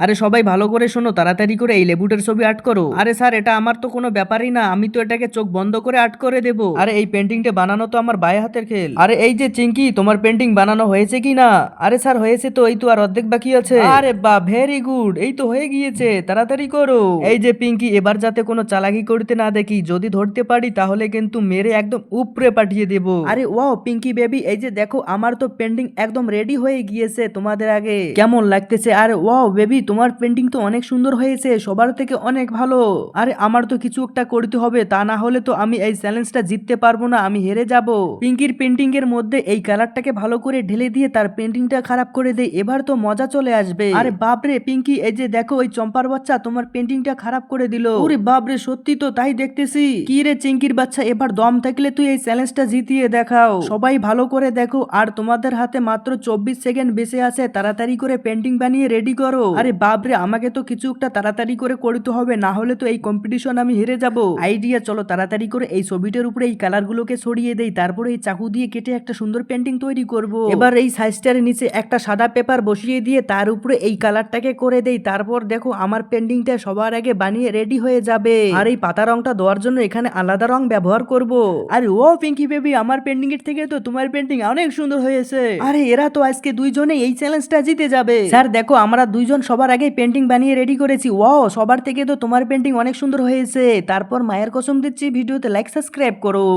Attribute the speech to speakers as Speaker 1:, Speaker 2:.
Speaker 1: আরে সবাই ভালো করে শোনো, তাড়াতাড়ি করে এই লেবুটার ছবি আর্ট করো। আরে স্যার, এটা আমার তো কোনো ব্যাপারই না, আমি তো এটাকে চোখ বন্ধ করে আর্ট করে দেবো। আরে এই পেন্টিংটা বানানো তো আমার বায়ে হাতের খেল। আরে এই যে চিঙ্কি, তোমার পেন্টিং বানানো হয়েছে কি না? আরে স্যার হয়েছে তো, এই তো আর অর্ধেক বাকি আছে। আরে বা ভেরি গুড, এই তো হয়ে গিয়েছে, তাড়াতাড়ি করো। এই যে পিঙ্কি, এবার যাতে কোনো চালাকি করতে না দেখি, যদি ধরতে পারি তাহলে কিন্তু মেরে একদম উপরে পাঠিয়ে দেব। আরে ওয়াও পিঙ্কি বেবি, এই যে দেখো আমার তো পেন্টিং একদম রেডি হয়ে গিয়েছে তোমাদের আগে। কেমন লাগতেছে? আরে ওয়াও বেবি, তোমার পেন্টিং তো অনেক সুন্দর হয়েছে, সবার থেকে অনেক ভালো। আরে আমার তো কিছু একটা করতে হবে, তা না হলে তো আমি এই চ্যালেঞ্জটা জিততে পারবো না, আমি হেরে যাব। পিঙ্কির পেন্টিং এর মধ্যে এই কালারটাকে ভালো করে ঢেলে দিয়ে তার পেন্টিংটা খারাপ করে দেই, এবার তো মজা চলে আসবে। আরে বাপরে পিঙ্কি, এই যে দেখো ওই চম্পার বাচ্চা তোমার পেন্টিংটা খারাপ করে দিল। ওরে বাপরে, সত্যি তো তাই দেখতেছি। কি রে চিঙ্কির বাচ্চা, এবার দম থাকলে তুই এই চ্যালেঞ্জটা জিতিয়ে দেখাও। সবাই ভালো করে দেখো, আর তোমাদের হাতে মাত্র 24 সেকেন্ড বেঁচে আছে, তাড়াতাড়ি করে পেন্টিং বানিয়ে রেডি করো। আরে বাপরে, আমাকে তো কিছু একটা তাড়াতাড়ি করে করতে হবে, না হলে তো এই কম্পিটিশন আমি হেরে যাব। আইডিয়া, চলো তাড়াতাড়ি করে এই ছবিটার উপরে এই কালার গুলোকে ছড়িয়ে দেই, তারপরে এই চাকু দিয়ে কেটে একটা সুন্দর পেন্টিং তৈরি করব। এবার এই সাইজটার নিচে একটা সাদা পেপার বসিয়ে দিয়ে তার উপরে এই কালারটাকে করে দেই, তারপর দেখো আমার পেন্টিংটা সবার আগে বানিয়ে রেডি হয়ে যাবে। আর এই পাতা রংটা দেওয়ার জন্য এখানে আলাদা রং ব্যবহার করব। আর ও পিঙ্কি বেবি, আমার পেন্টিং এর থেকে তো তোমার পেন্টিং অনেক সুন্দর হয়েছে। আরে এরা তো আজকে দুইজনে এই চ্যালেঞ্জটা জিতে যাবে। স্যার দেখো, আমরা দুইজন সবার আগে পেন্টিং বানিয়ে রেডি করেছি। ওয়াও, সবার থেকে তো তোমার পেন্টিং অনেক সুন্দর হয়েছে। তারপর মায়ের কসম দিচ্ছি, ভিডিওতে লাইক সাবস্ক্রাইব করো।